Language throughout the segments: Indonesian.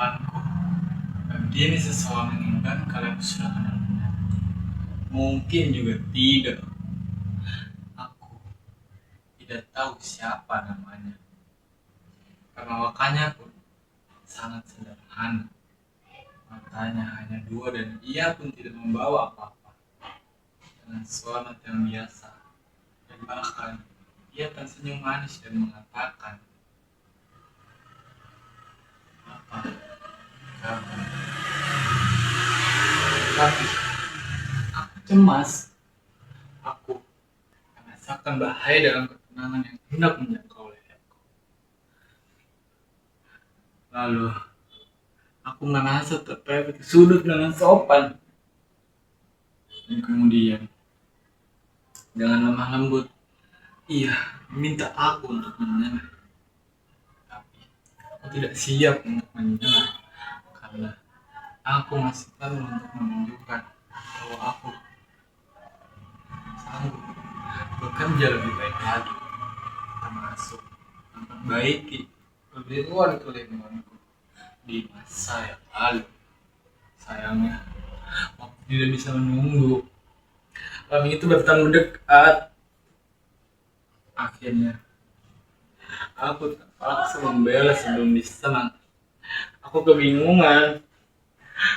depanku. Begini seseorang yang kan kalian sudah kenal. Mungkin juga tidak. Aku tidak tahu siapa namanya. Perawakannya pun sangat sederhana. Matanya hanya dua dan ia pun tidak membawa apa-apa. Dengan suara yang biasa. Dan bahkan ia tersenyum manis dan mengatakan, apa kabar? Tapi aku cemas. Aku merasakan bahaya dalam ketenangan yang hendak menjangkau leherku. Lalu aku merasa terpepet ke sudut dengan sopan. Dan kemudian dengan lemah lembut ia meminta aku untuk menyerah. Tapi aku tidak siap untuk menyerah karena aku masih perlu untuk menunjukkan bahwa aku sanggup bekerja lebih baik lagi, termasuk memperbaiki keliruan-keliruanku di masa yang lalu. Sayangnya waktu tidak bisa menunggu. Kami itu bertemu dekat. Akhirnya aku terpaksa membela sebelum diserang. Aku kebingungan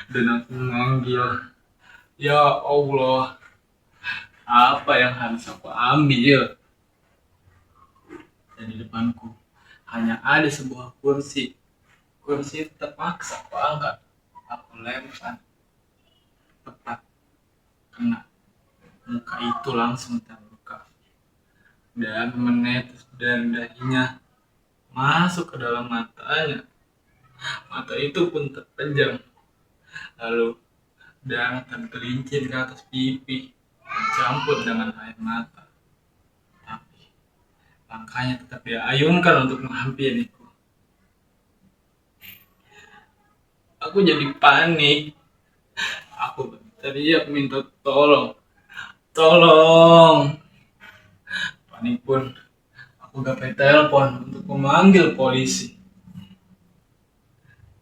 dan aku memanggil, ya Allah, apa yang harus aku ambil? Dan di depanku hanya ada sebuah kursi. Kursi itu terpaksa aku angkat. Aku lempar tepat kena muka itu, langsung terbuka dan menetes dari dahinya masuk ke dalam matanya. Mata itu pun terpejam. Lalu darah tergelincir ke atas pipi, bercampur dengan air mata. Tapi langkahnya tetap dia ayunkan untuk menghampiriku. Aku jadi panik. Aku berteriak minta tolong. Tolong! Panik pun aku gapai telepon untuk memanggil polisi.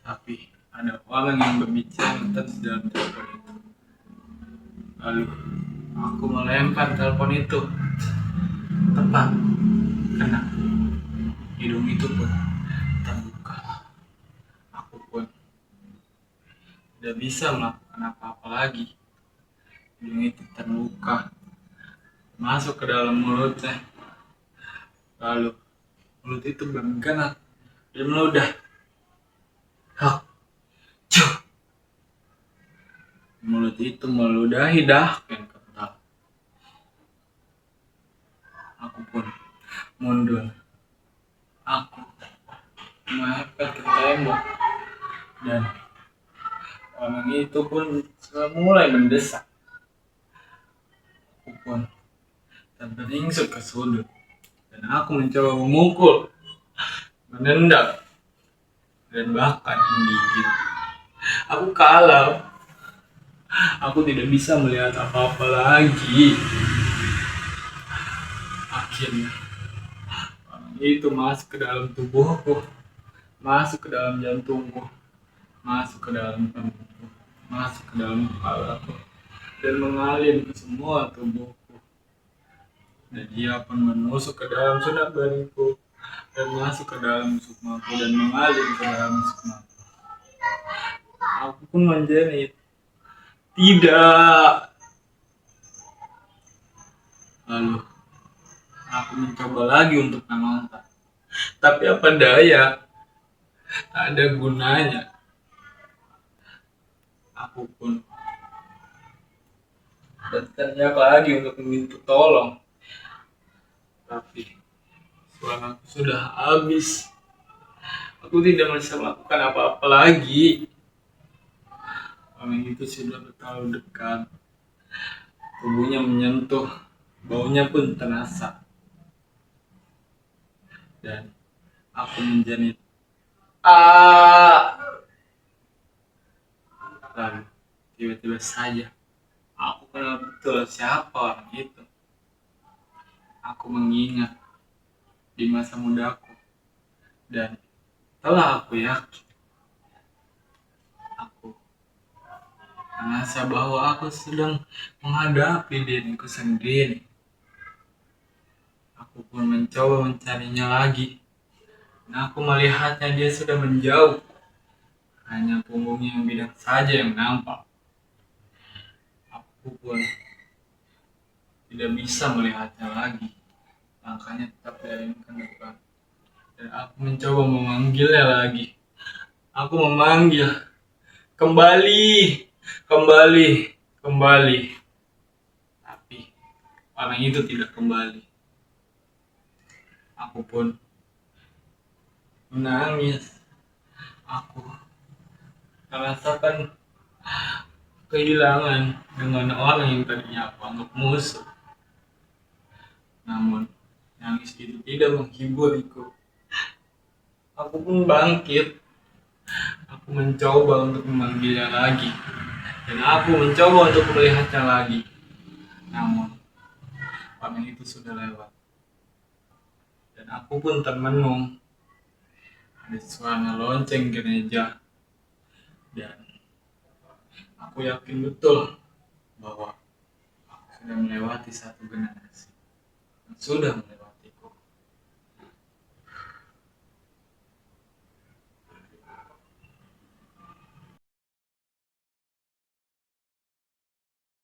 Tapi ada orang yang berbicara terus dalam telepon itu. Lalu aku melempar telepon itu tepat kena hidung itu pun terbuka. Aku pun tidak bisa melakukan apa-apa lagi. Hidung itu terbuka masuk ke dalam mulutnya. Lalu mulut itu bergerak dan meludah. Hak, cuh. Mulut itu meludahi dahak yang kental. Aku pun mundur. Aku mepet ke tembok dan orang itu pun sudah mulai mendesak. Aku pun terperingsut ke sudut dan aku mencoba memukul, menendang, dan bahkan menggigit. Aku kalah. Aku tidak bisa melihat apa-apa lagi. Akhirnya orang itu masuk ke dalam tubuhku, masuk ke dalam jantungku, masuk ke dalam perutku, masuk ke dalam kepalaku, dan mengalir ke semua tubuhku. Dan dia pun menusuk ke dalam sunat-bariku dan masuk ke dalam sukmaku dan mengalir ke dalam sukmaku. Aku pun menjerit, tidak. Lalu aku mencoba lagi untuk menonton, tapi apa daya, tak ada gunanya. Aku pun berteriak lagi untuk meminta tolong, tapi suaraku sudah habis. Aku tidak bisa melakukan apa-apa lagi. Orang itu sudah terlalu dekat. Tubuhnya menyentuh, baunya pun terasa. Dan aku menjerit, ah! Lalu tiba-tiba saja aku kenal betul siapa orang itu. Aku mengingat di masa mudaku dan telah aku yakin merasa bahwa aku sedang menghadapi diriku sendiri. Aku pun mencoba mencarinya lagi, dan aku melihatnya dia sudah menjauh. Hanya punggungnya yang bidang saja yang nampak. Aku pun tidak bisa melihatnya lagi. Langkahnya tetap diayunkan depan. Dan aku mencoba memanggilnya lagi. Aku memanggil, kembali, kembali, kembali. Tapi orang itu tidak kembali. Aku pun menangis. Aku merasakan kehilangan dengan orang yang tadinya aku anggap musuh. Namun, nangis itu tidak menghiburiku. Aku pun bangkit. Aku mencoba untuk memanggilnya lagi. Dan aku mencoba untuk melihatnya lagi. Namun, orang itu sudah lewat. Dan aku pun termenung. Ada suara lonceng gereja. Dan aku yakin betul bahwa aku sudah melewati satu generasi. Sudah melewati.